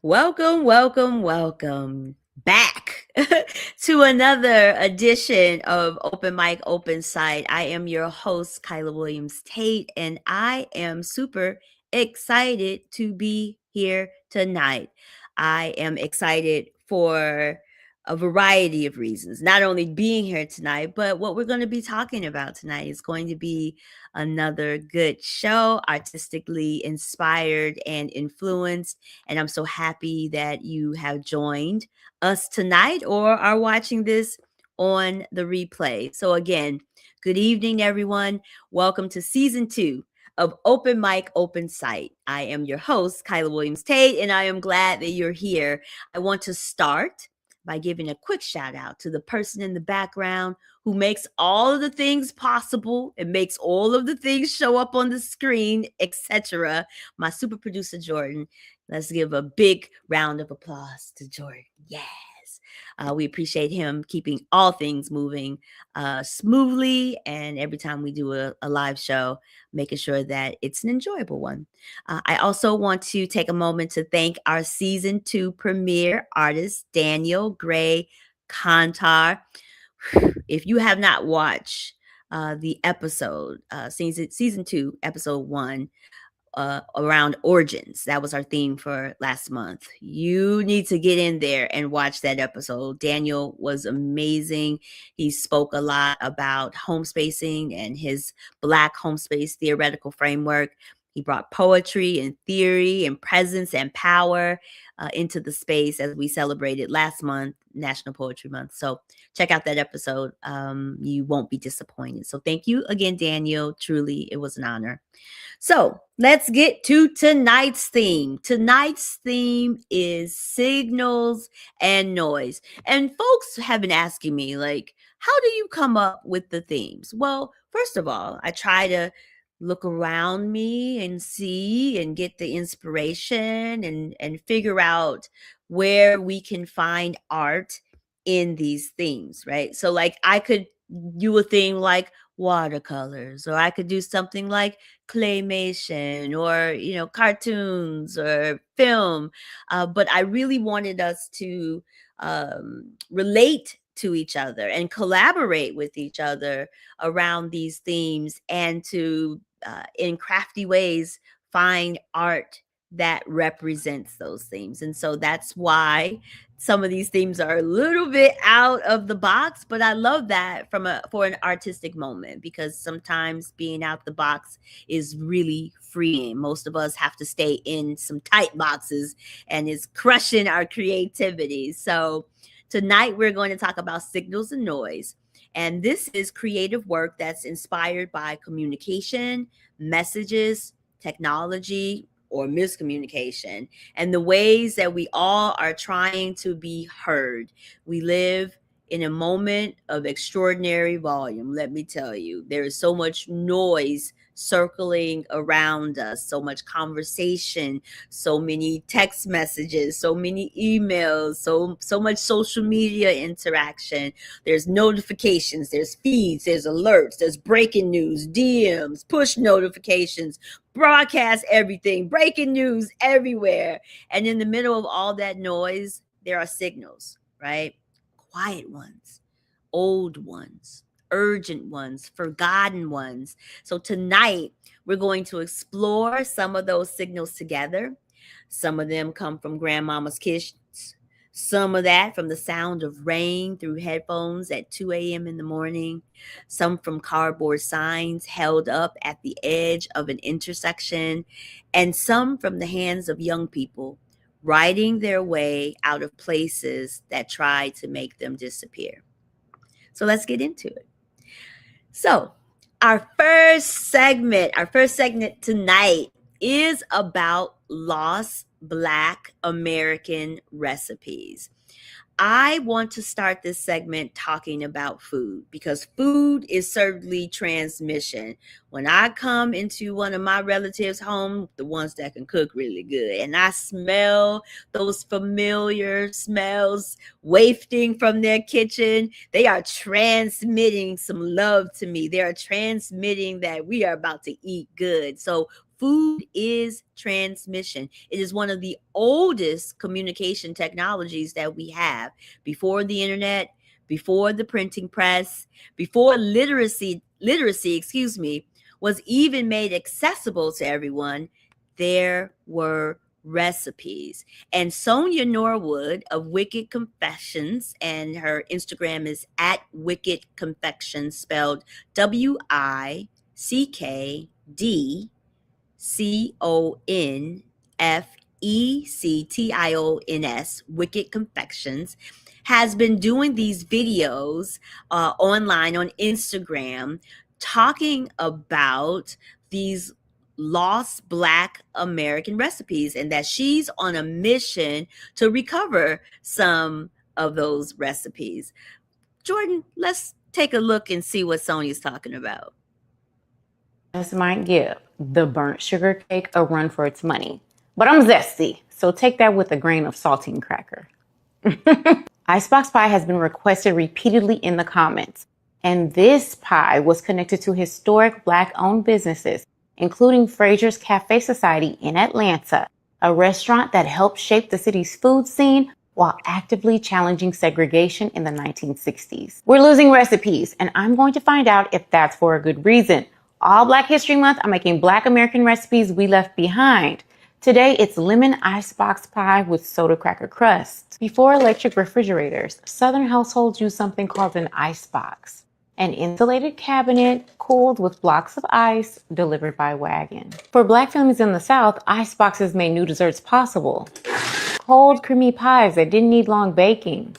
Welcome back to another edition of Open Mic, Open Site. I am your host, Kyla Williams Tate, and I am super excited to be here tonight. I am excited for a variety of reasons, not only being here tonight, but what we're going to be talking about tonight is going to be another good show, artistically inspired and influenced. And I'm so happy that you have joined us tonight or are watching this on the replay. So, again, good evening, everyone. Welcome to season 2 of Open Mic, Open Site. I am your host, Kyla Williams Tate, and I am glad that you're here. I want to start by giving a quick shout out to the person in the background who makes all of the things possible and makes all of the things show up on the screen, etc. My super producer, Jordan. Let's give a big round of applause to Jordan. Yes. We appreciate him keeping all things moving smoothly. And every time we do a live show, making sure that it's an enjoyable one. I also want to take a moment to thank our season 2 premiere artist, Daniel Gray Kantar. If you have not watched the episode, season 2, episode 1, around origins. That was our theme for last month. You need to get in there and watch that episode. Daniel was amazing. He spoke a lot about home spacing and his Black home space theoretical framework. He brought poetry and theory and presence and power into the space as we celebrated last month, National Poetry Month. So check out that episode. You won't be disappointed. So thank you again, Daniel. Truly, it was an honor. So let's get to tonight's theme. Tonight's theme is signals and noise. And folks have been asking me, like, how do you come up with the themes? Well, first of all, I try to look around me and see and get the inspiration and figure out where we can find art in these themes, right? So like I could do a theme like watercolors, or I could do something like claymation, or cartoons or film, but I really wanted us to relate to each other and collaborate with each other around these themes, and to in crafty ways find art that represents those themes. And so that's why some of these themes are a little bit out of the box, but I love that for an artistic moment, because sometimes being out the box is really freeing. Most of us have to stay in some tight boxes, and it's crushing our creativity. So tonight we're going to talk about signals and noise. And this is creative work that's inspired by communication, messages, technology, or miscommunication, and the ways that we all are trying to be heard. We live in a moment of extraordinary volume. Let me tell you, there is so much noise circling around us, so much conversation, so many text messages, so many emails, so much social media interaction. There's notifications, there's feeds, there's alerts, there's breaking news, DMs, push notifications, broadcast everything, breaking news everywhere. And in the middle of all that noise, there are signals, right? Quiet ones, old ones, urgent ones, forgotten ones. So tonight, we're going to explore some of those signals together. Some of them come from grandmama's kitchens. Some of that from the sound of rain through headphones at 2 a.m. in the morning. Some from cardboard signs held up at the edge of an intersection. And some from the hands of young people writing their way out of places that try to make them disappear. So let's get into it. So, our first segment tonight is about lost Black American recipes. I want to start this segment talking about food, because food is certainly transmission. When I come into one of my relatives' home, the ones that can cook really good, and I smell those familiar smells wafting from their kitchen, they are transmitting some love to me. They are transmitting that we are about to eat good. So Food is transmission. It is one of the oldest communication technologies that we have. Before the internet, before the printing press, before literacy, was even made accessible to everyone, there were recipes. And Sonia Norwood of Wicked Confections, and her Instagram is at Wicked Confections, spelled WICKDCONFECTIONS, Wicked Confections, has been doing these videos online on Instagram talking about these lost Black American recipes, and that she's on a mission to recover some of those recipes. Jordan, let's take a look and see what Sonia's talking about. This might give the burnt sugar cake a run for its money, but I'm zesty, so take that with a grain of saltine cracker. Icebox pie has been requested repeatedly in the comments, and this pie was connected to historic Black-owned businesses, including Fraser's Cafe Society in Atlanta, a restaurant that helped shape the city's food scene while actively challenging segregation in the 1960s. We're losing recipes, and I'm going to find out if that's for a good reason. All Black History Month, I'm making Black American recipes we left behind. Today, it's lemon icebox pie with soda cracker crust. Before electric refrigerators, Southern households used something called an icebox, an insulated cabinet cooled with blocks of ice delivered by wagon. For Black families in the South, iceboxes made new desserts possible. Cold, creamy pies that didn't need long baking.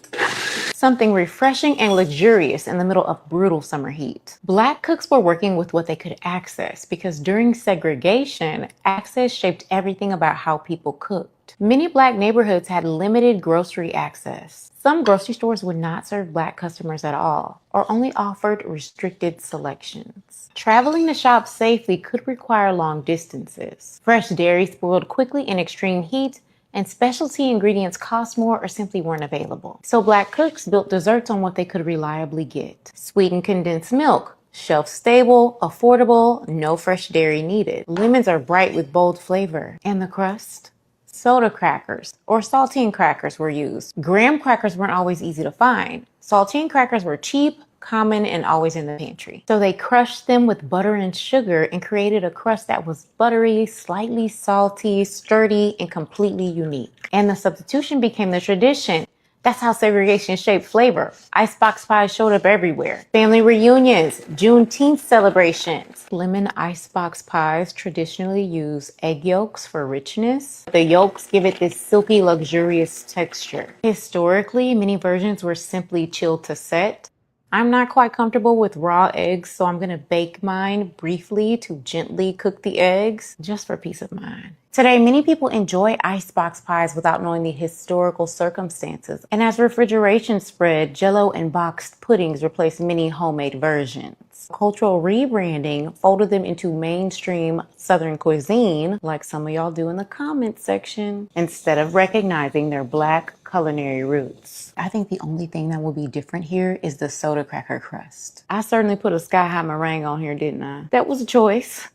Something refreshing and luxurious in the middle of brutal summer heat. Black cooks were working with what they could access because during segregation, access shaped everything about how people cooked. Many Black neighborhoods had limited grocery access. Some grocery stores would not serve Black customers at all, or only offered restricted selections. Traveling to shop safely could require long distances. Fresh dairy spoiled quickly in extreme heat, and specialty ingredients cost more or simply weren't available. So Black cooks built desserts on what they could reliably get. Sweetened condensed milk, shelf-stable, affordable, no fresh dairy needed. Lemons are bright with bold flavor. And the crust? Soda crackers or saltine crackers were used. Graham crackers weren't always easy to find. Saltine crackers were cheap, common, and always in the pantry. So they crushed them with butter and sugar and created a crust that was buttery, slightly salty, sturdy, and completely unique. And the substitution became the tradition. That's how segregation shaped flavor. Icebox pies showed up everywhere. Family reunions, Juneteenth celebrations. Lemon icebox pies traditionally use egg yolks for richness. The yolks give it this silky, luxurious texture. Historically, many versions were simply chilled to set. I'm not quite comfortable with raw eggs, so I'm gonna bake mine briefly to gently cook the eggs, just for peace of mind. Today, many people enjoy icebox pies without knowing the historical circumstances. And as refrigeration spread, Jell-O and boxed puddings replaced many homemade versions. Cultural rebranding folded them into mainstream Southern cuisine, like some of y'all do in the comments section, instead of recognizing their Black culinary roots. I think the only thing that will be different here is the soda cracker crust. I certainly put a sky-high meringue on here, didn't I? That was a choice.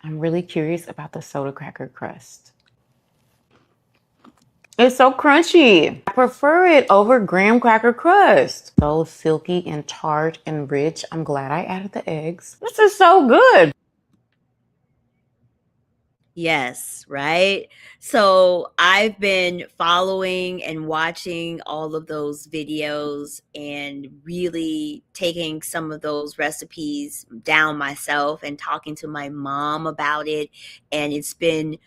I'm really curious about the soda cracker crust. It's so crunchy. I prefer it over graham cracker crust. So silky and tart and rich. I'm glad I added the eggs. This is so good. Yes, right? So I've been following and watching all of those videos and really taking some of those recipes down myself and talking to my mom about it. And it's been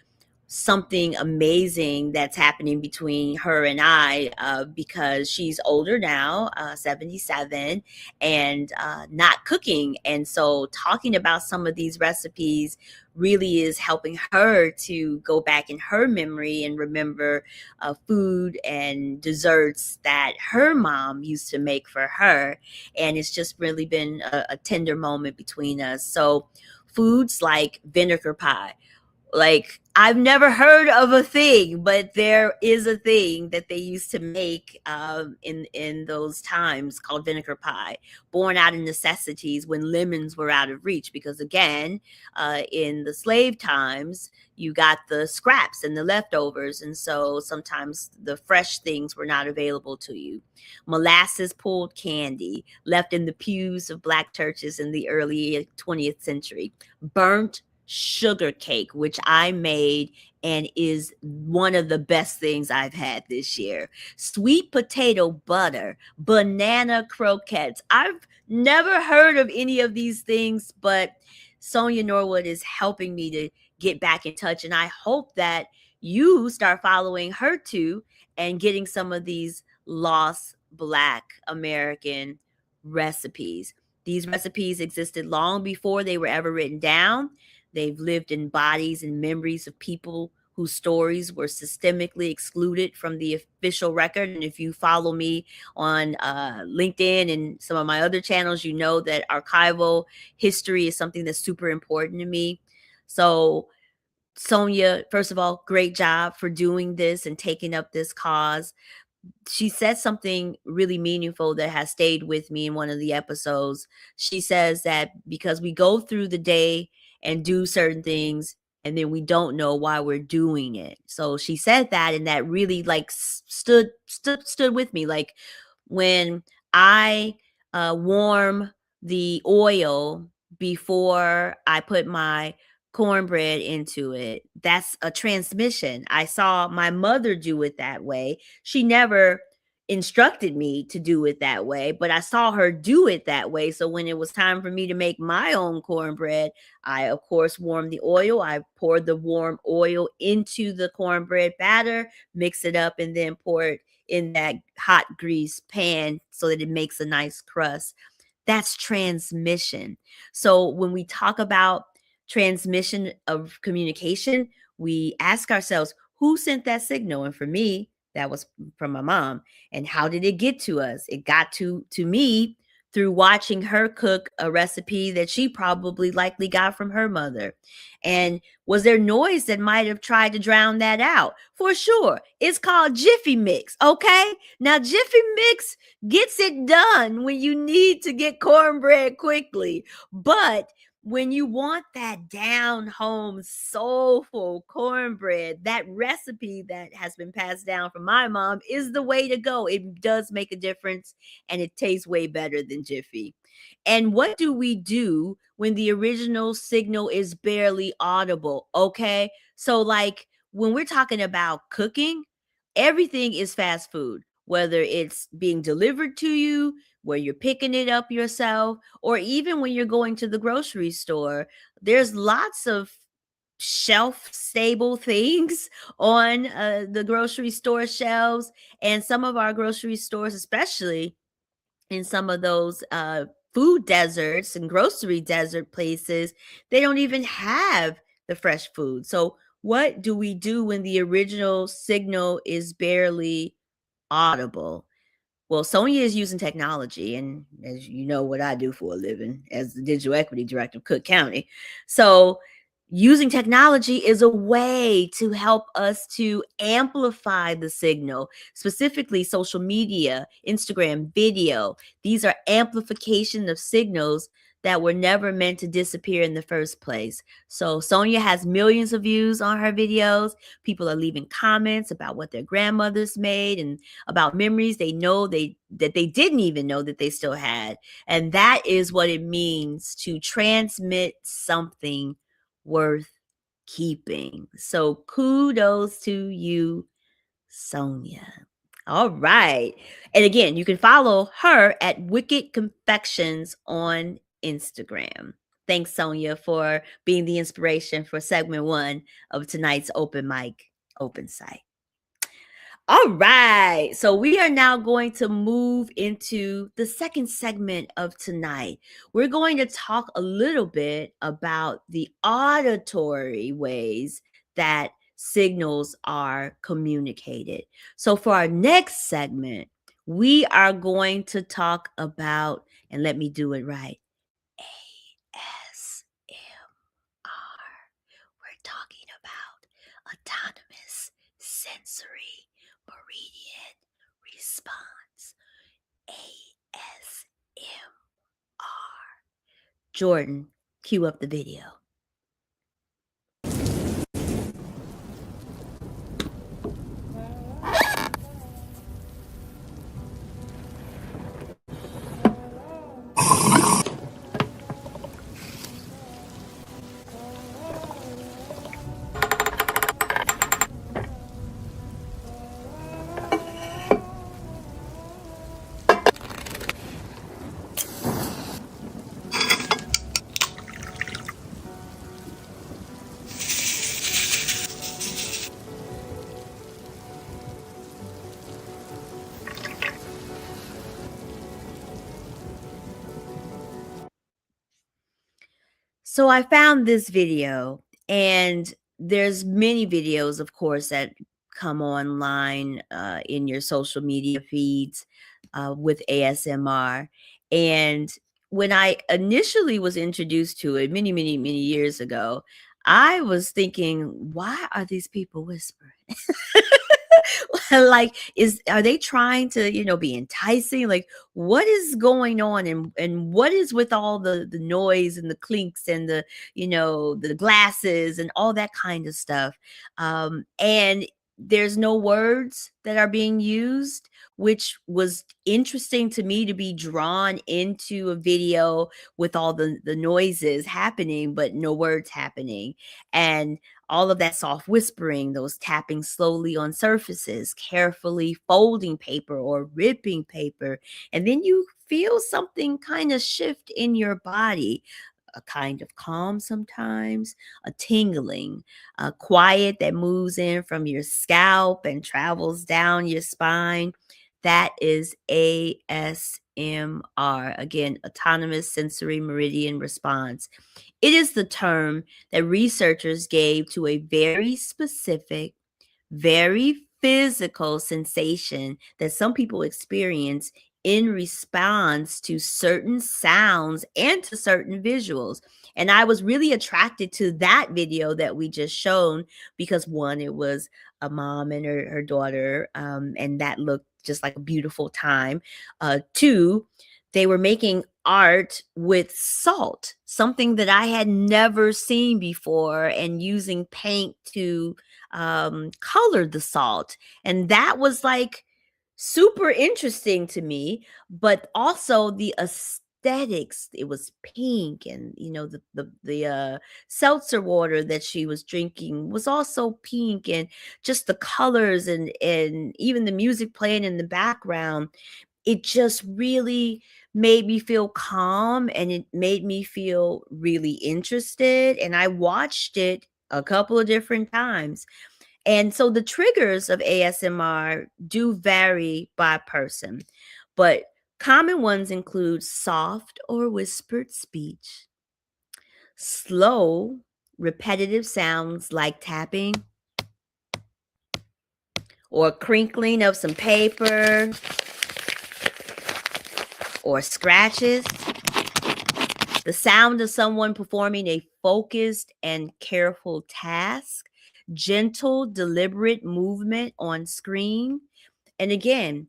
something amazing that's happening between her and I, because she's older now, 77, and not cooking. And so talking about some of these recipes really is helping her to go back in her memory and remember food and desserts that her mom used to make for her. And it's just really been a tender moment between us. So foods like vinegar pie. Like, I've never heard of a thing, but there is a thing that they used to make in those times called vinegar pie, born out of necessities when lemons were out of reach. Because again, in the slave times, you got the scraps and the leftovers, and so sometimes the fresh things were not available to you. Molasses pulled candy left in the pews of black churches in the early 20th century. Burnt sugar cake, which I made and is one of the best things I've had this year. Sweet potato butter, banana croquettes. I've never heard of any of these things, but Sonia Norwood is helping me to get back in touch. And I hope that you start following her too and getting some of these lost Black American recipes. These recipes existed long before they were ever written down. They've lived in bodies and memories of people whose stories were systemically excluded from the official record. And if you follow me on LinkedIn and some of my other channels, you know that archival history is something that's super important to me. So, Sonia, first of all, great job for doing this and taking up this cause. She said something really meaningful that has stayed with me in one of the episodes. She says that because we go through the day and do certain things and then we don't know why we're doing it. So she said that, and that really like stood with me. Like when I warm the oil before I put my cornbread into it, that's a transmission. I saw my mother do it that way. She never instructed me to do it that way, but I saw her do it that way. So when it was time for me to make my own cornbread, I of course warmed the oil. I poured the warm oil into the cornbread batter, mix it up, and then pour it in that hot grease pan so that it makes a nice crust. That's transmission. So when we talk about transmission of communication, we ask ourselves, who sent that signal? And for me, that was from my mom. And how did it get to us? It got to me through watching her cook a recipe that she probably likely got from her mother. And was there noise that might have tried to drown that out? For sure. It's called Jiffy Mix, okay? Now, Jiffy Mix gets it done when you need to get cornbread quickly. But when you want that down home soulful cornbread, that recipe that has been passed down from my mom is the way to go. It does make a difference and it tastes way better than Jiffy. And what do we do when the original signal is barely audible? Okay. So, like when we're talking about cooking, everything is fast food, whether it's being delivered to you, where you're picking it up yourself, or even when you're going to the grocery store. There's lots of shelf stable things on the grocery store shelves, and some of our grocery stores, especially in some of those food deserts and grocery desert places, they don't even have the fresh food. So what do we do when the original signal is barely audible? Well, Sonia is using technology, and as you know, what I do for a living as the digital equity director of Cook County. So, using technology is a way to help us to amplify the signal, specifically social media, Instagram, video. These are amplification of signals that were never meant to disappear in the first place. So, Sonia has millions of views on her videos. People are leaving comments about what their grandmothers made and about memories they know that they didn't even know that they still had. And that is what it means to transmit something worth keeping. So kudos to you, Sonia. All right. And again, you can follow her at Wicked Confections on Instagram. Thanks, Sonia, for being the inspiration for segment 1 of tonight's open mic open site. All right. So we are now going to move into the second segment of tonight. We're going to talk a little bit about the auditory ways that signals are communicated. So for our next segment, we are going to talk about, and let me do it right, ASMR. We're talking autonomous sensory meridian response, ASMR. Jordan, cue up the video. So I found this video, and there's many videos, of course, that come online in your social media feeds with ASMR. And when I initially was introduced to it many, many, many years ago, I was thinking, why are these people whispering? Like, are they trying to, be enticing? Like, what is going on, and what is with all the noise and the clinks and the glasses and all that kind of stuff? And there's no words that are being used, which was interesting to me, to be drawn into a video with all the noises happening but no words happening. And all of that soft whispering, those tapping slowly on surfaces, carefully folding paper or ripping paper. And then you feel something kind of shift in your body, a kind of calm sometimes, a tingling, a quiet that moves in from your scalp and travels down your spine. That is ASMR. Again, autonomous sensory meridian response. It is the term that researchers gave to a very specific, very physical sensation that some people experience in response to certain sounds and to certain visuals. And I was really attracted to that video that we just shown because, one, it was a mom and her daughter, and that looked just like a beautiful time. Two, they were making art with salt, something that I had never seen before, and using paint to color the salt. And that was like super interesting to me, but also the aesthetics. It was pink, and the seltzer water that she was drinking was also pink, and just the colors, and even the music playing in the background, it just really made me feel calm, and it made me feel really interested, and I watched it a couple of different times. And so the triggers of ASMR do vary by person, but common ones include soft or whispered speech, slow, repetitive sounds like tapping or crinkling of some paper or scratches, the sound of someone performing a focused and careful task, gentle, deliberate movement on screen. And again,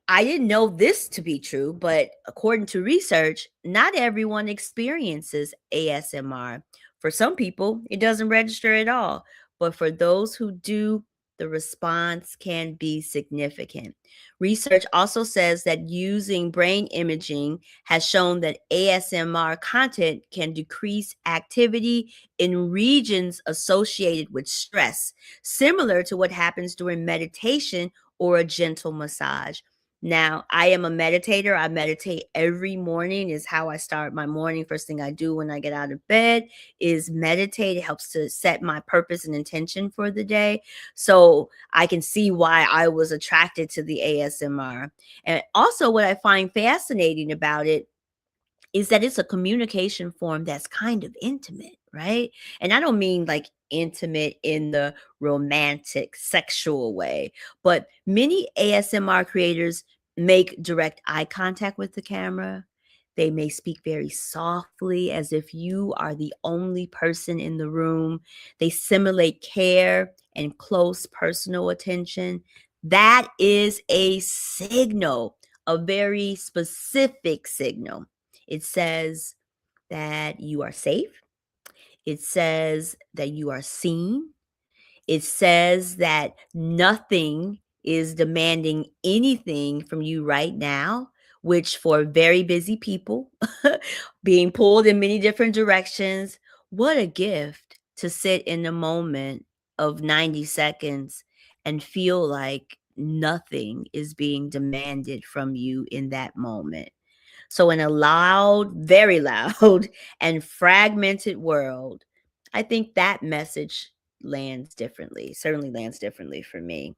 I didn't know this to be true, but according to research, not everyone experiences ASMR. For some people, it doesn't register at all. But for those who do, the response can be significant. Research also says that using brain imaging has shown that ASMR content can decrease activity in regions associated with stress, similar to what happens during meditation or a gentle massage. Now, I am a meditator. I meditate every morning, is how I start my morning. First thing I do when I get out of bed is meditate. It helps to set my purpose and intention for the day. So I can see why I was attracted to the ASMR. And also, what I find fascinating about it is that it's a communication form that's kind of intimate, right? And I don't mean like intimate in the romantic, sexual way, but many ASMR creators make direct eye contact with the camera. They may speak very softly as if you are the only person in the room. They simulate care and close personal attention, that is a signal, a very specific signal. It says that you are safe. It says that you are seen. It says that nothing is demanding anything from you right now, which for very busy people, being pulled in many different directions, what a gift to sit in the moment of 90 seconds and feel like nothing is being demanded from you in that moment. So, in a loud, very loud, and fragmented world, I think that message lands differently, certainly lands differently for me.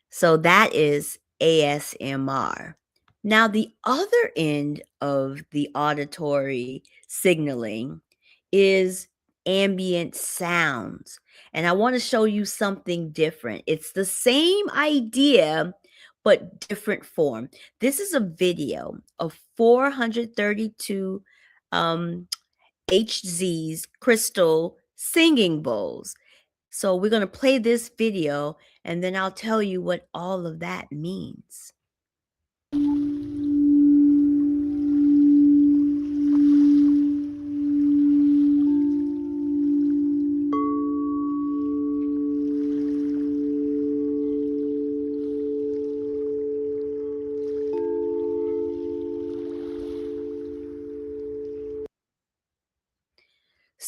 So, that is ASMR. Now, the other end of the auditory signaling is ambient sounds. And I want to show you something different. It's the same idea, but different form. This is a video of 432 um, HZ's crystal singing bowls. So we're going to play this video and then I'll tell you what all of that means.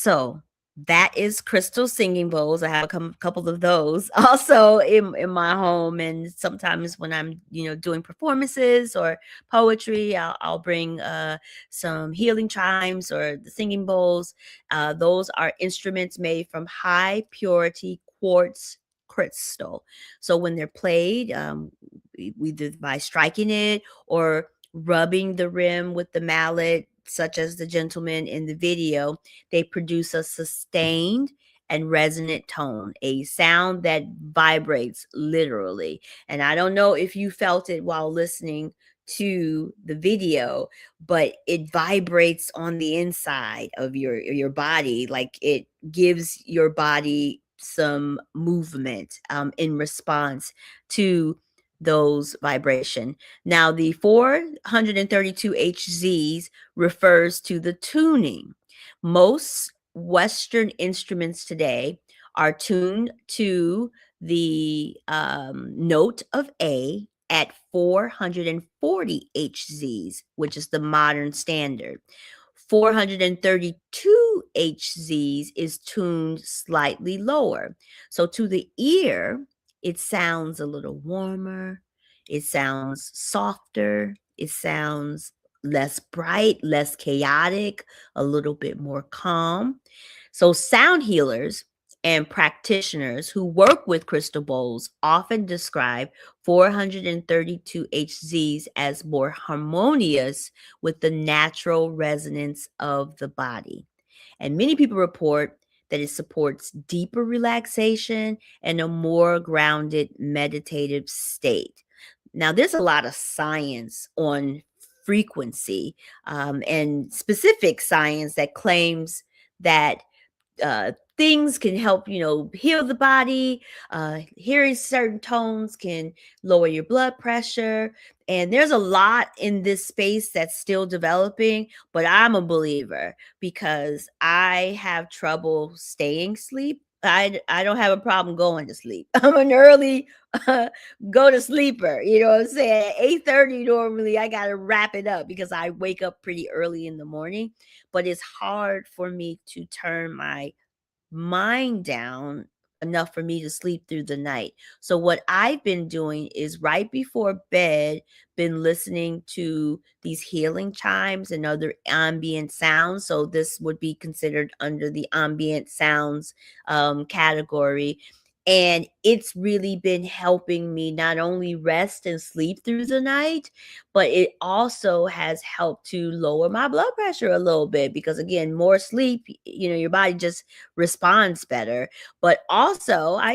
So that is crystal singing bowls. I have a couple of those also in my home. And sometimes when I'm, doing performances or poetry, I'll bring some healing chimes or the singing bowls. Those are instruments made from high purity quartz crystal. So when they're played, either by striking it or rubbing the rim with the mallet, such as the gentleman in the video, they produce a sustained and resonant tone, a sound that vibrates literally. And I don't know if you felt it while listening to the video, but it vibrates on the inside of your body, like it gives your body some movement in response to those vibration. Now, the 432 HZs refers to the tuning. Most Western instruments today are tuned to the note of A at 440 HZs, which is the modern standard. 432 HZs is tuned slightly lower. So to the ear, it sounds a little warmer. It sounds softer. It sounds less bright, less chaotic, a little bit more calm. So sound healers and practitioners who work with crystal bowls often describe 432 HZs as more harmonious with the natural resonance of the body. And many people report that it supports deeper relaxation and a more grounded meditative state. Now, there's a lot of science on frequency and specific science that claims that things can help, heal the body. Hearing certain tones can lower your blood pressure. And there's a lot in this space that's still developing, but I'm a believer because I have trouble staying asleep. I don't have a problem going to sleep. I'm an early go to sleeper. You know what I'm saying? At 8:30 normally I gotta wrap it up because I wake up pretty early in the morning. But it's hard for me to turn my mind down enough for me to sleep through the night. So what I've been doing is right before bed, been listening to these healing chimes and other ambient sounds. So this would be considered under the ambient sounds category. And it's really been helping me not only rest and sleep through the night, but it also has helped to lower my blood pressure a little bit because, again, more sleep, your body just responds better. But also, I,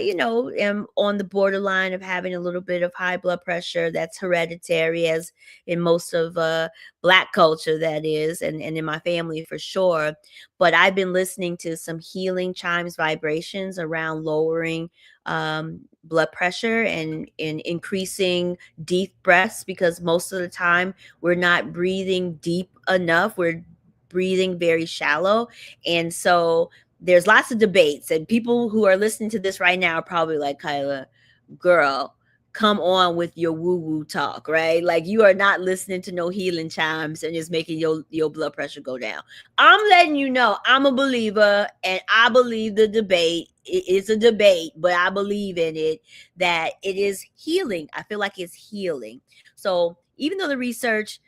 am on the borderline of having a little bit of high blood pressure. That's hereditary, as in most of Black culture, that is, and in my family for sure. But I've been listening to some healing chimes vibrations around lowering blood pressure and in increasing deep breaths, because most of the time we're not breathing deep enough. We're breathing very shallow. And so there's lots of debates, and people who are listening to this right now are probably like, Kyla, girl, come on with your woo woo talk, right? Like, you are not listening to no healing chimes and it's making your blood pressure go down. I'm letting you know I'm a believer, and I believe the debate. It's a debate, but I believe in it, that it is healing. I feel like it's healing. So even though the research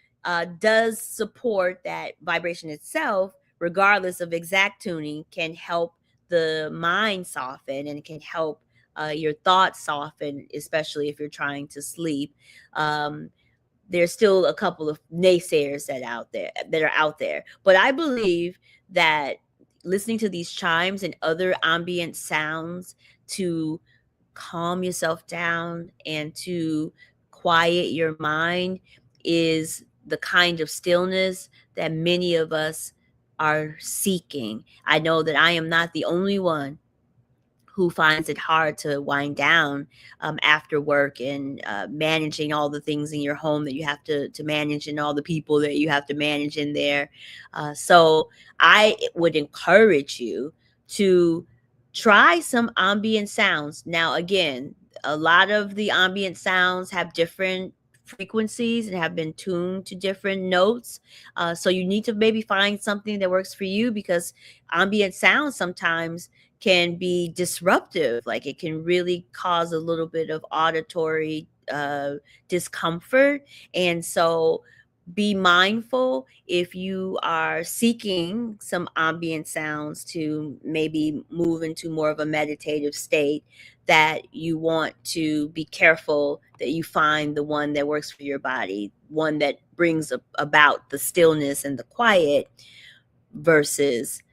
does support that vibration itself, regardless of exact tuning, can help the mind soften and can help your thoughts soften, especially if you're trying to sleep. There's still a couple of naysayers that are out there, but I believe that listening to these chimes and other ambient sounds to calm yourself down and to quiet your mind is the kind of stillness that many of us are seeking. I know that I am not the only one who finds it hard to wind down after work, and managing all the things in your home that you have to manage, and all the people that you have to manage in there. So I would encourage you to try some ambient sounds. Now, again, a lot of the ambient sounds have different frequencies and have been tuned to different notes. So you need to maybe find something that works for you, because ambient sounds sometimes can be disruptive. Like, it can really cause a little bit of auditory discomfort. And so be mindful if you are seeking some ambient sounds to maybe move into more of a meditative state, that you want to be careful that you find the one that works for your body, one that brings about the stillness and the quiet versus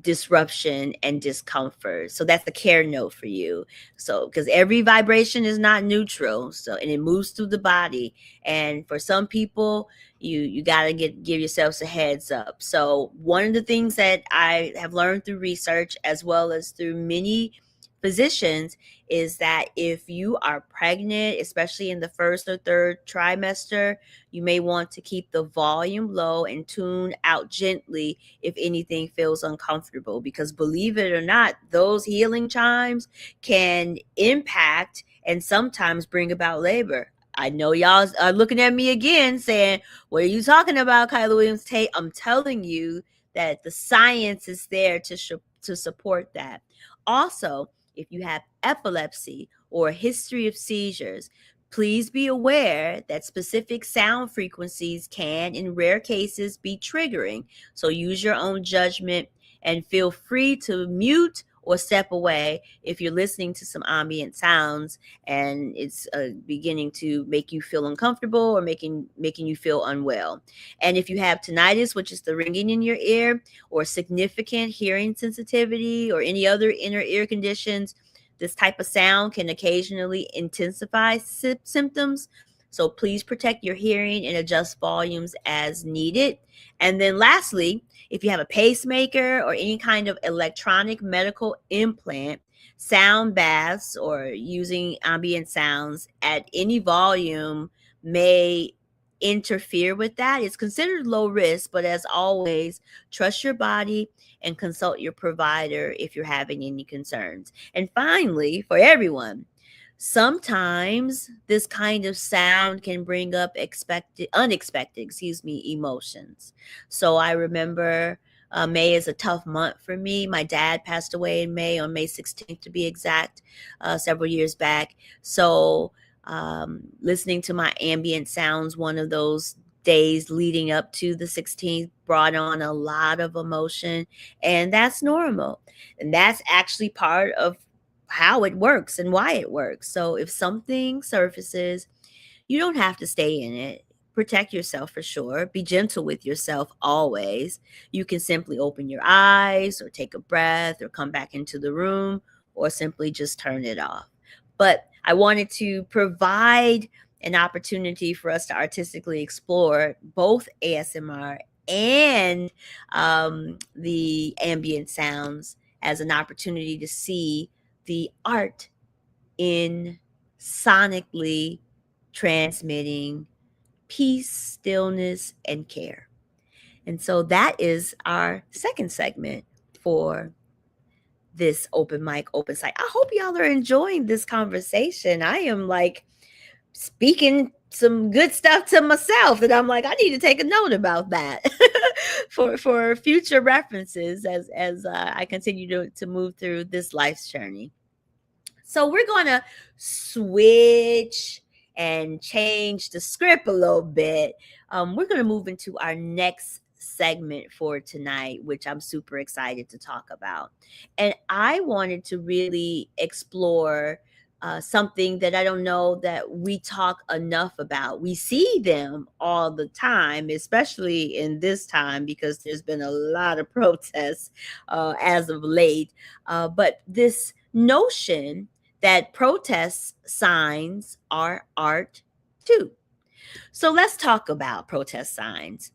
disruption and discomfort. So that's the care note for you. So, because every vibration is not neutral, so, and it moves through the body, and for some people, you got to give yourselves a heads up. So one of the things that I have learned through research, as well as through many physicians, is that if you are pregnant, especially in the first or third trimester, you may want to keep the volume low and tune out gently if anything feels uncomfortable, because believe it or not, those healing chimes can impact and sometimes bring about labor. I know y'all are looking at me again saying, what are you talking about, Kyla Williams Tate? I'm telling you that the science is there to support that. Also, if you have epilepsy or a history of seizures, please be aware that specific sound frequencies can, in rare cases, be triggering. So use your own judgment and feel free to mute or step away if you're listening to some ambient sounds and it's beginning to make you feel uncomfortable or making you feel unwell. And if you have tinnitus, which is the ringing in your ear, or significant hearing sensitivity, or any other inner ear conditions, this type of sound can occasionally intensify symptoms. So please protect your hearing and adjust volumes as needed. And then lastly, if you have a pacemaker or any kind of electronic medical implant, sound baths or using ambient sounds at any volume may interfere with that. It's considered low risk, but as always, trust your body and consult your provider if you're having any concerns. And finally, for everyone, sometimes this kind of sound can bring up unexpected emotions. So I remember May is a tough month for me. My dad passed away in May, on May 16th to be exact, several years back. So listening to my ambient sounds one of those days leading up to the 16th brought on a lot of emotion, and that's normal. And that's actually part of how it works and why it works. So if something surfaces, you don't have to stay in it. Protect yourself for sure. Be gentle with yourself always. You can simply open your eyes or take a breath or come back into the room or simply just turn it off. But I wanted to provide an opportunity for us to artistically explore both ASMR and the ambient sounds as an opportunity to see the art in sonically transmitting peace, stillness, and care. And so that is our second segment for this open mic, open site. I hope y'all are enjoying this conversation. I am like speaking some good stuff to myself that I'm like, I need to take a note about that for future references as I continue to move through this life's journey. So we're going to switch and change the script a little bit. We're going to move into our next segment for tonight, which I'm super excited to talk about. And I wanted to really explore something that I don't know that we talk enough about. We see them all the time, especially in this time because there's been a lot of protests as of late. But this notion that protest signs are art too. So let's talk about protest signs.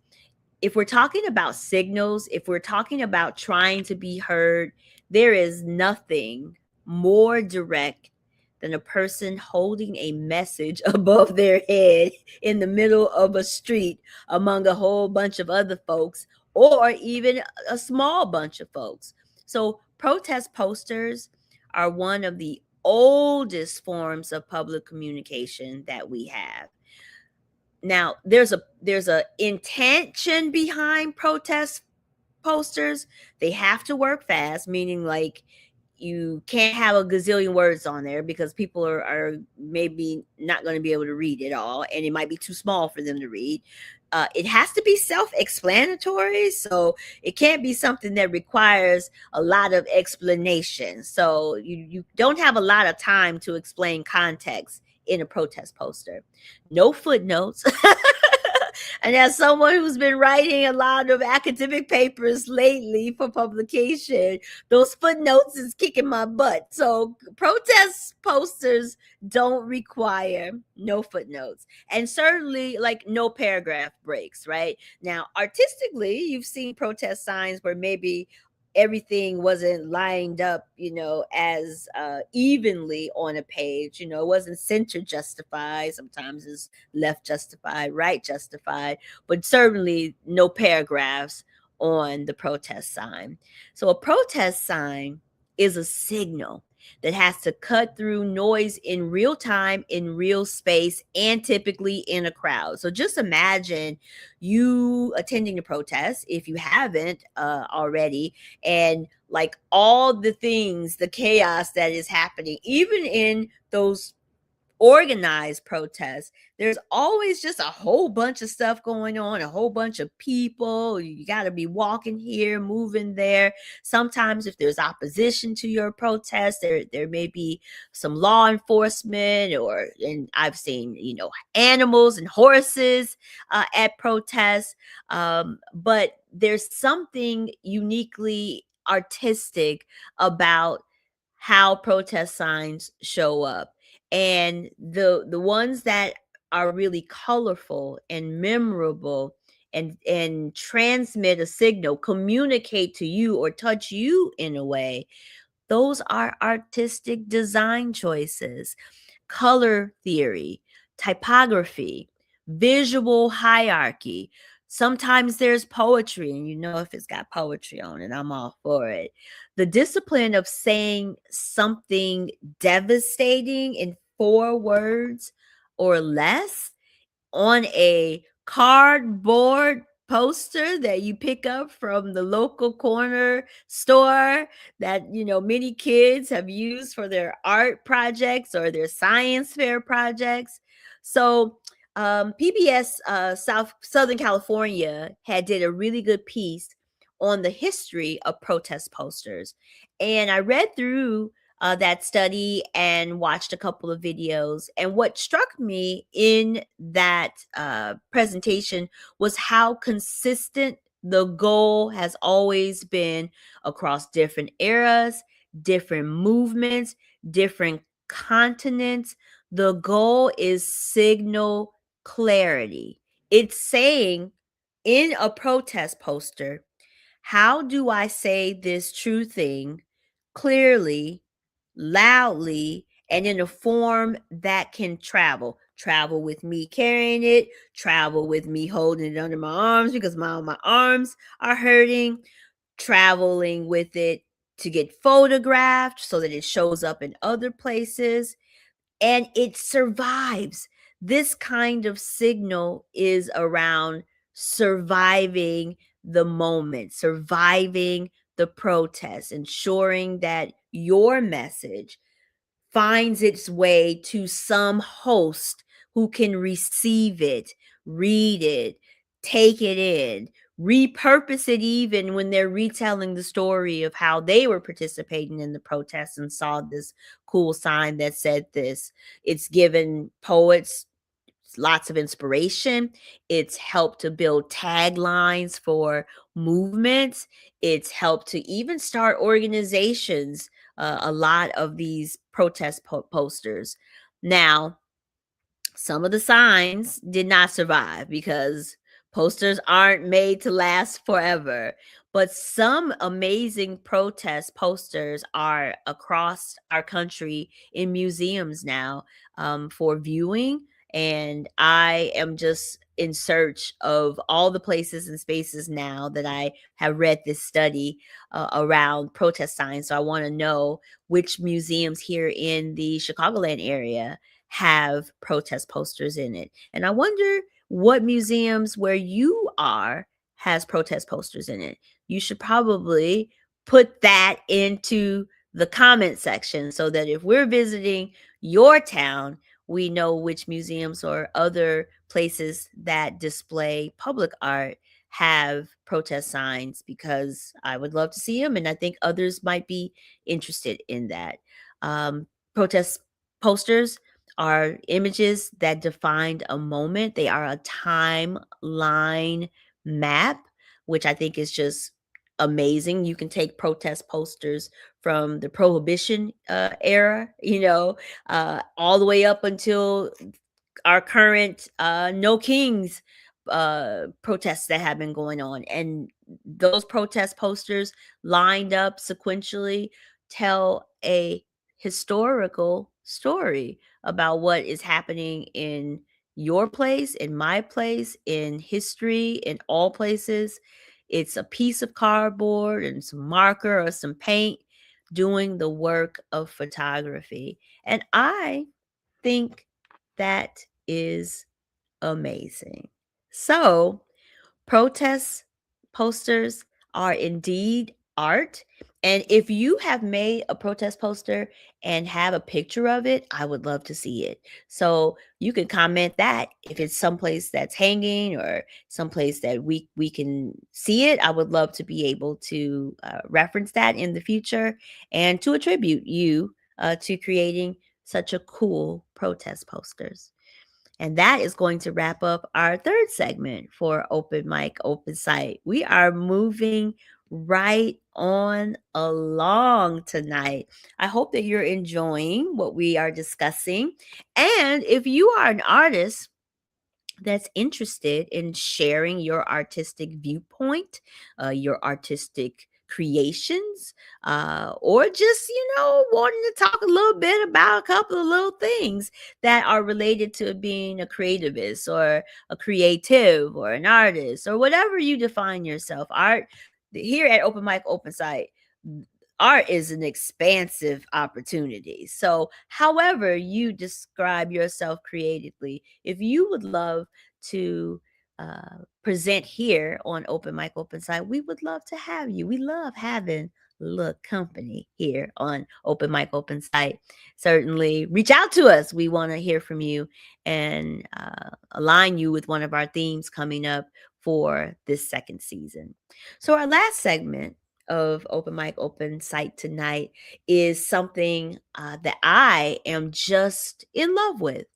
If we're talking about signals, if we're talking about trying to be heard, there is nothing more direct than a person holding a message above their head in the middle of a street among a whole bunch of other folks, or even a small bunch of folks. So protest posters are one of the oldest forms of public communication that we have. Now, there's a intention behind protest posters. They have to work fast, meaning like you can't have a gazillion words on there because people are maybe not going to be able to read it all, and it might be too small for them to read. It has to be self-explanatory, so it can't be something that requires a lot of explanation. So you don't have a lot of time to explain context in a protest poster. No footnotes. And as someone who's been writing a lot of academic papers lately for publication, those footnotes is kicking my butt. So protest posters don't require no footnotes, and certainly like no paragraph breaks, right? Now, artistically, you've seen protest signs where maybe everything wasn't lined up, as evenly on a page. It wasn't center justified. Sometimes it's left justified, right justified, but certainly no paragraphs on the protest sign. So a protest sign is a signal that has to cut through noise in real time, in real space, and typically in a crowd. So just imagine you attending a protest, if you haven't already, and like all the things, the chaos that is happening, even in those organized protests, there's always just a whole bunch of stuff going on, a whole bunch of people. You got to be walking here, moving there. Sometimes if there's opposition to your protest, there may be some law enforcement, and I've seen, animals and horses at protests. But there's something uniquely artistic about how protest signs show up, and the ones that are really colorful and memorable and transmit a signal, communicate to you or touch you in a way, those are artistic design choices. Color theory, typography, visual hierarchy. Sometimes there's poetry, and if it's got poetry on it, I'm all for it. The discipline of saying something devastating in 4 words or less on a cardboard poster that you pick up from the local corner store that many kids have used for their art projects or their science fair projects. So PBS Southern California did a really good piece on the history of protest posters, and I read through that study and watched a couple of videos. And what struck me in that presentation was how consistent the goal has always been across different eras, different movements, different continents. The goal is signal clarity. It's saying in a protest poster, how do I say this true thing clearly loudly, and in a form that can travel. Travel with me carrying it, travel with me holding it under my arms because my arms are hurting, traveling with it to get photographed so that it shows up in other places and it survives. This kind of signal is around surviving the moment, surviving the protest, ensuring that your message finds its way to some host who can receive it, read it, take it in, repurpose it even when they're retelling the story of how they were participating in the protest and saw this cool sign that said this. It's given poets lots of inspiration. It's helped to build taglines for movements. It's helped to even start organizations. A lot of these protest posters. Now, some of the signs did not survive because posters aren't made to last forever. But some amazing protest posters are across our country in museums now for viewing. And I am just in search of all the places and spaces now that I have read this study around protest signs. So I want to know which museums here in the Chicagoland area have protest posters in it. And I wonder what museums where you are has protest posters in it. You should probably put that into the comment section so that if we're visiting your town, we know which museums or other places that display public art have protest signs, because I would love to see them and I think others might be interested in that. Protest posters are images that defined a moment. They are a timeline map, which I think is just amazing. You can take protest posters from the Prohibition era, all the way up until our current No Kings protests that have been going on. And those protest posters lined up sequentially tell a historical story about what is happening in your place, in my place, in history, in all places. It's a piece of cardboard and some marker or some paint doing the work of photography. And I think that is amazing. So, protest posters are indeed art. And if you have made a protest poster and have a picture of it, I would love to see it. So you can comment that if it's someplace that's hanging or someplace that we can see it. I would love to be able to reference that in the future and to attribute you to creating such a cool protest posters. And that is going to wrap up our third segment for Open Mic, Open Site. We are moving right on along tonight. I hope that you're enjoying what we are discussing. And if you are an artist that's interested in sharing your artistic viewpoint, your artistic creations, or just, wanting to talk a little bit about a couple of little things that are related to being a creativist or a creative or an artist or whatever you define yourself. Art here at Open Mic, Open Site, art is an expansive opportunity. So, however you describe yourself creatively, if you would love to present here on Open Mic Open Site, we would love to have you. We love having look company here on Open Mic Open Site. Certainly reach out to us. We want to hear from you and align you with one of our themes coming up for this second season. So, our last segment of Open Mic Open Site tonight is something that I am just in love with.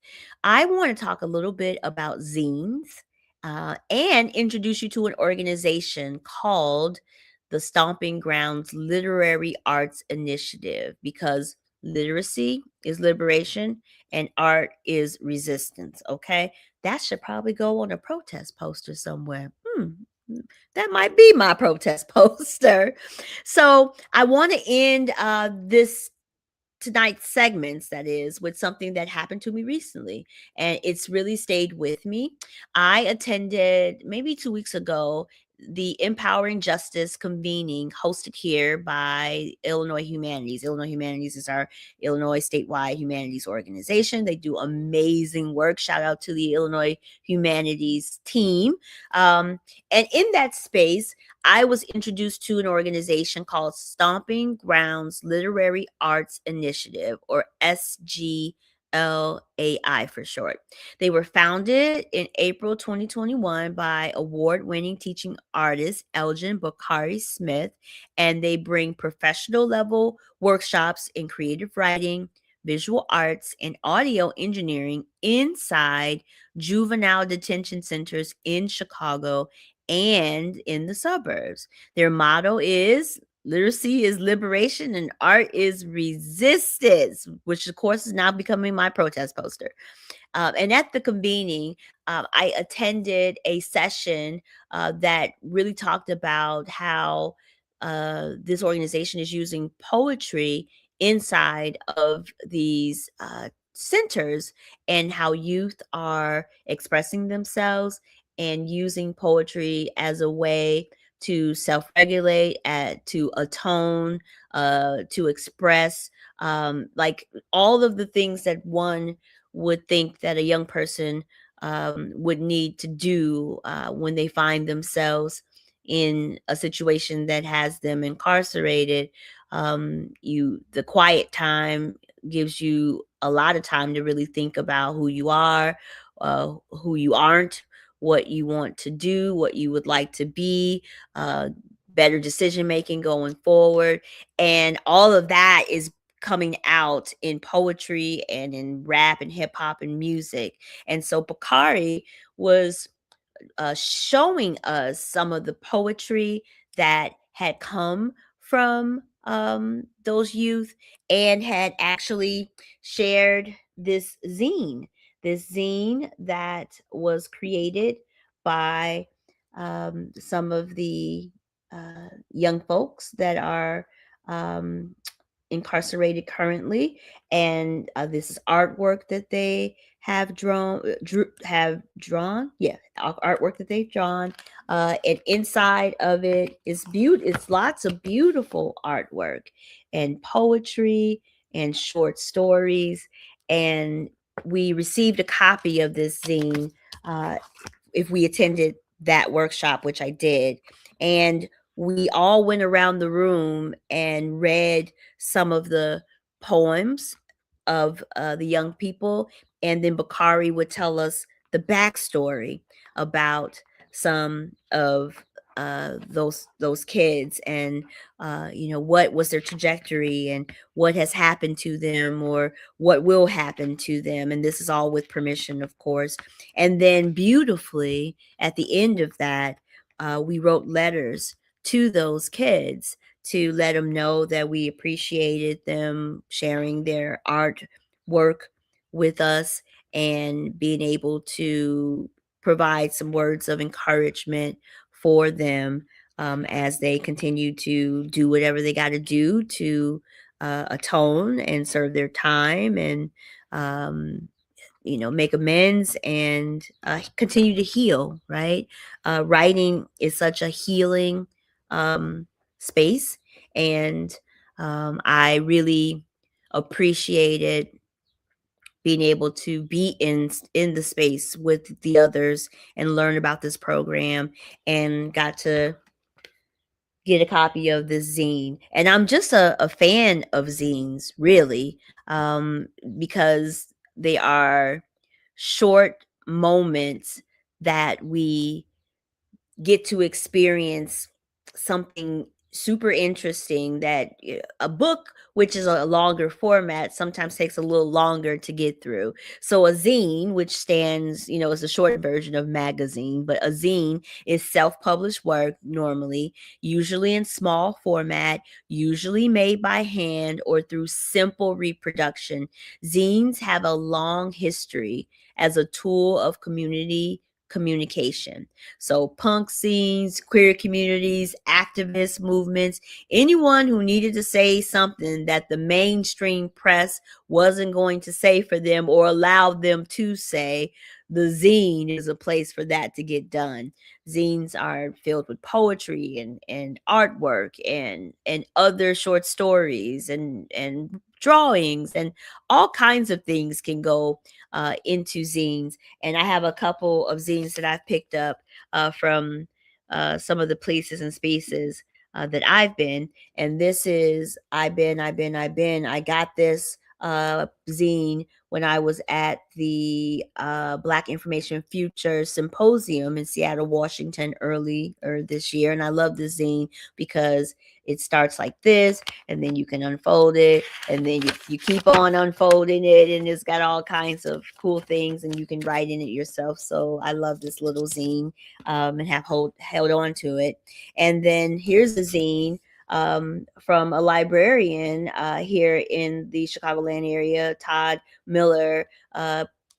I want to talk a little bit about zines and introduce you to an organization called the Stomping Grounds Literary Arts Initiative, because literacy is liberation and art is resistance. Okay. That should probably go on a protest poster somewhere. That might be my protest poster. So I want to end this tonight's segments, that is, with something that happened to me recently, and it's really stayed with me. I attended maybe 2 weeks ago the Empowering Justice convening hosted here by Illinois Humanities. Illinois Humanities is our Illinois statewide humanities organization. They do amazing work. Shout out to the Illinois Humanities team. And in that space, I was introduced to an organization called Stomping Grounds Literary Arts Initiative, or SGLAI for short. They were founded in April 2021 by award-winning teaching artist Elgin Bakari Smith, and they bring professional level workshops in creative writing, visual arts, and audio engineering inside juvenile detention centers in Chicago and in the suburbs. Their motto is literacy is liberation and art is resistance, which of course is now becoming my protest poster. And at the convening, I attended a session that really talked about how this organization is using poetry inside of these centers, and how youth are expressing themselves and using poetry as a way to self-regulate, to atone, to express, like all of the things that one would think that a young person would need to do when they find themselves in a situation that has them incarcerated. The quiet time gives you a lot of time to really think about who you are, who you aren't, what you want to do, what you would like to be, uh, better decision making going forward. And all of that is coming out in poetry and in rap and hip hop and music. And so Bakari was showing us some of the poetry that had come from those youth, and had actually shared this zine that was created by some of the young folks that are um, incarcerated currently. And this is artwork that they have drawn, yeah, artwork that they've drawn, and inside of it is it's lots of beautiful artwork and poetry and short stories. And we received a copy of this zine if we attended that workshop, which I did. And we all went around the room and read some of the poems of the young people. And then Bakari would tell us the backstory about some of those kids, and what was their trajectory and what has happened to them or what will happen to them. And this is all with permission, of course. And then beautifully at the end of that, we wrote letters to those kids to let them know that we appreciated them sharing their art work with us, and being able to provide some words of encouragement for them as they continue to do whatever they got to do to atone and serve their time, and make amends, and continue to heal, right? Writing is such a healing space. And I really appreciated being able to be in the space with the others and learn about this program, and got to get a copy of this zine. And I'm just a fan of zines, really, because they are short moments that we get to experience something super interesting that a book, which is a longer format, sometimes takes a little longer to get through. So a zine, which stands, is a short version of magazine, but a zine is self-published work, normally, usually in small format, usually made by hand or through simple reproduction. Zines have a long history as a tool of community communication. So punk scenes, queer communities, activist movements, anyone who needed to say something that the mainstream press wasn't going to say for them or allow them to say, the zine is a place for that to get done. Zines are filled with poetry and artwork and other short stories and drawings, and all kinds of things can go into zines. And I have a couple of zines that I've picked up from some of the places and spaces that I've been. And this is I got this zine when I was at the Black Information Future Symposium in Seattle, Washington earlier this year. And I love this zine because it starts like this, and then you can unfold it, and then you keep on unfolding it, and it's got all kinds of cool things, and you can write in it yourself. So I love this little zine and have held on to it. And then here's a zine from a librarian here in the Chicagoland area, Todd Miller.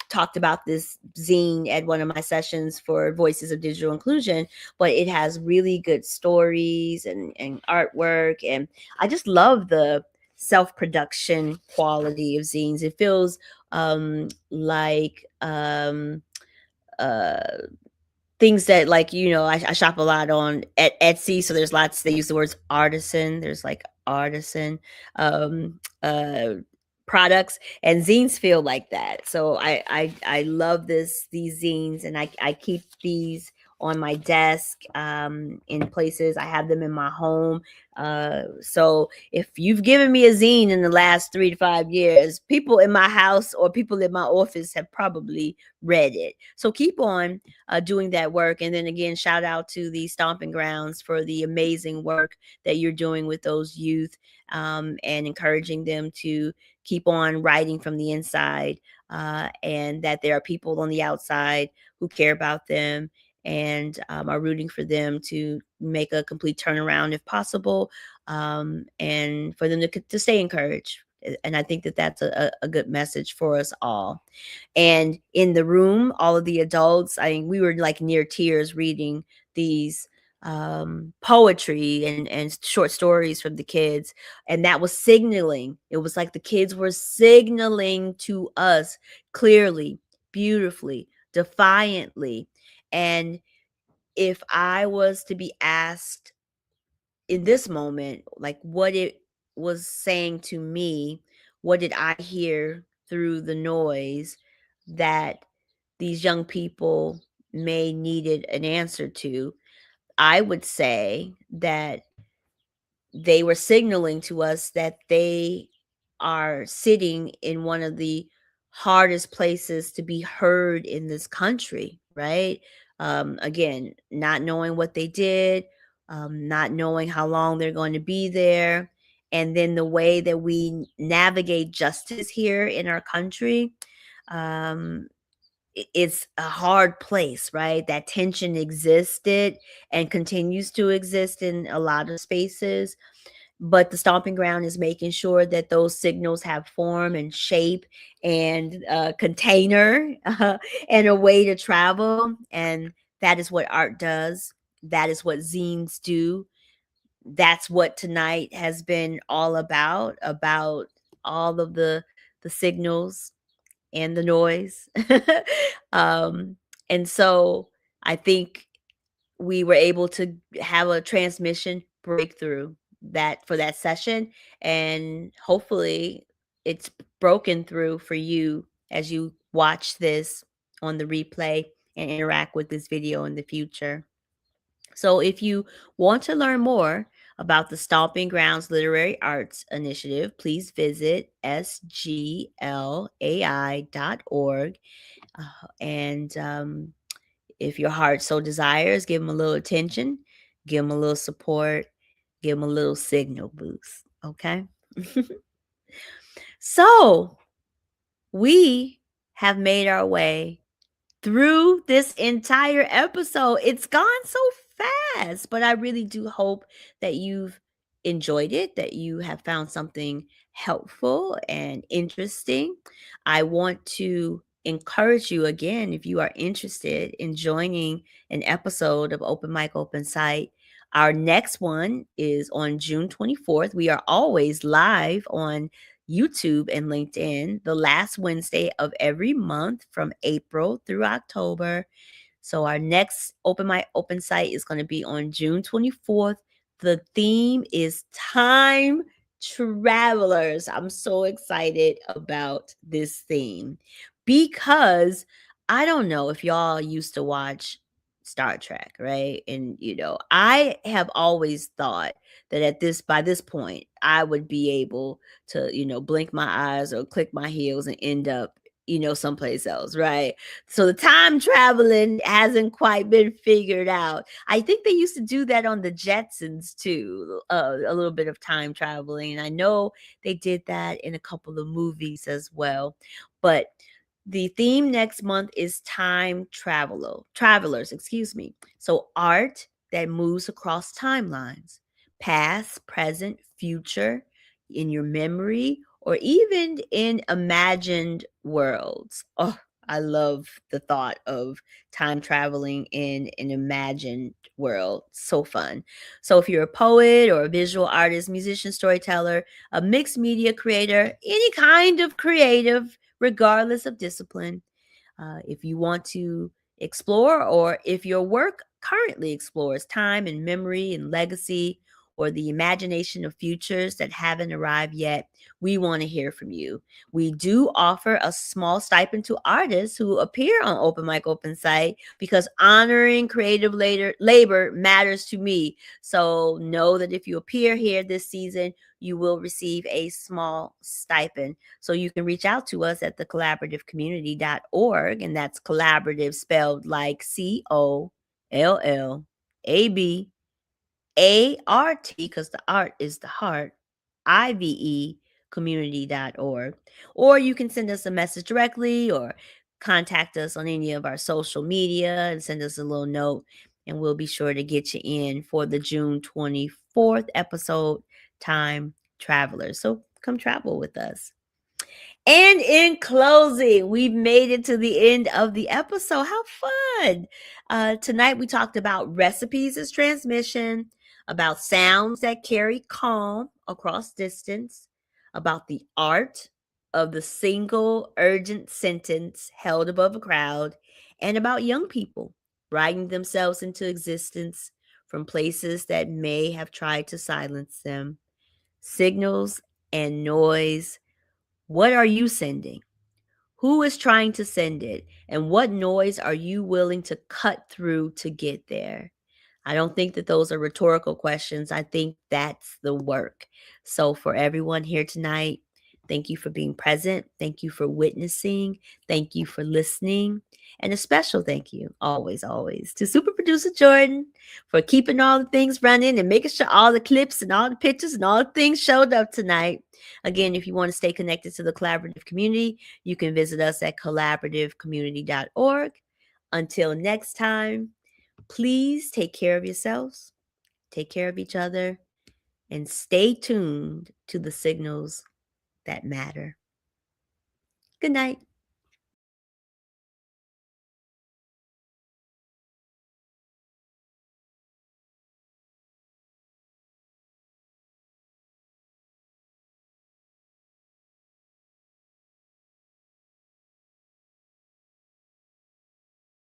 Talked about this zine at one of my sessions for Voices of Digital Inclusion, but it has really good stories and artwork. And I just love the self-production quality of zines. It feels like uh things that, like, I shop a lot on at Etsy, so there's lots, they use the words artisan, there's like artisan um uh products, and zines feel like that. So I love these zines, and I keep these on my desk in places. I have them in my home. So if you've given me a zine in the last 3 to 5 years, people in my house or people in my office have probably read it. So keep on doing that work. And then again, shout out to the Stomping Grounds for the amazing work that you're doing with those youth, and encouraging them to keep on writing from the inside, and that there are people on the outside who care about them and are rooting for them to make a complete turnaround if possible, and for them to stay encouraged. And I think that that's a good message for us all. And in the room, all of the adults, I mean, we were like near tears reading these poetry and short stories from the kids. And that was signaling. It was like the kids were signaling to us clearly, beautifully, defiantly. And if I was to be asked in this moment, like what it was saying to me, what did I hear through the noise that these young people may needed an answer to, I would say that they were signaling to us that they are sitting in one of the hardest places to be heard in this country, right? Again, not knowing what they did, not knowing how long they're going to be there. And then the way that we navigate justice here in our country, um, it's a hard place, right? That tension existed and continues to exist in a lot of spaces, but the stomping ground is making sure that those signals have form and shape and container, and a way to travel. And that is what art does. That is what zines do. That's what tonight has been all about all of the signals and the noise. um, and so I think we were able to have a transmission breakthrough that for that session, and hopefully it's broken through for you as you watch this on the replay and interact with this video in the future. So if you want to learn more about the Stomping Grounds Literary Arts Initiative, please visit sglai.org. And if your heart so desires, give them a little attention, give them a little support, give them a little signal boost. Okay. So we have made our way through this entire episode. It's gone so fast, but I really do hope that you've enjoyed it, that you have found something helpful and interesting. I want to encourage you again, if you are interested in joining an episode of Open Mic Open Site. Our next one is on June 24th. We are always live on YouTube and LinkedIn the last Wednesday of every month from April through October. So our next Open Mic Open Site is going to be on June 24th. The theme is time travelers. I'm so excited about this theme because I don't know if y'all used to watch Star Trek, right? And I have always thought that by this point I would be able to, blink my eyes or click my heels and end up, someplace else, right? So the time traveling hasn't quite been figured out. I think they used to do that on the Jetsons too, a little bit of time traveling. And I know they did that in a couple of movies as well. But the theme next month is time travelers, excuse me. So art that moves across timelines, past, present, future, in your memory, or even in imagined worlds. Oh, I love the thought of time traveling in an imagined world. So fun. So if you're a poet or a visual artist, musician, storyteller, a mixed media creator, any kind of creative, regardless of discipline, if you want to explore, or if your work currently explores time and memory and legacy, or the imagination of futures that haven't arrived yet, we want to hear from you. We do offer a small stipend to artists who appear on Open Mic Open Site because honoring creative labor matters to me. So know that if you appear here this season, you will receive a small stipend. So you can reach out to us at the collaborativecommunity.org, and that's collaborative spelled like CollabART, because the art is the heart, IVE community.org. Or you can send us a message directly or contact us on any of our social media and send us a little note, and we'll be sure to get you in for the June 24th episode, Time Travelers. So come travel with us. And in closing, we've made it to the end of the episode. How fun! Tonight we talked about recipes as transmission, about sounds that carry calm across distance, about the art of the single urgent sentence held above a crowd, and about young people writing themselves into existence from places that may have tried to silence them. Signals and noise. What are you sending? Who is trying to send it? And what noise are you willing to cut through to get there? I don't think that those are rhetorical questions. I think that's the work. So, for everyone here tonight, thank you for being present. Thank you for witnessing. Thank you for listening. And a special thank you, always, always, to super producer Jordan for keeping all the things running and making sure all the clips and all the pictures and all the things showed up tonight. Again, if you want to stay connected to the collaborative community, you can visit us at collaborativecommunity.org. Until next time, please take care of yourselves, take care of each other, and stay tuned to the signals that matter. Good night.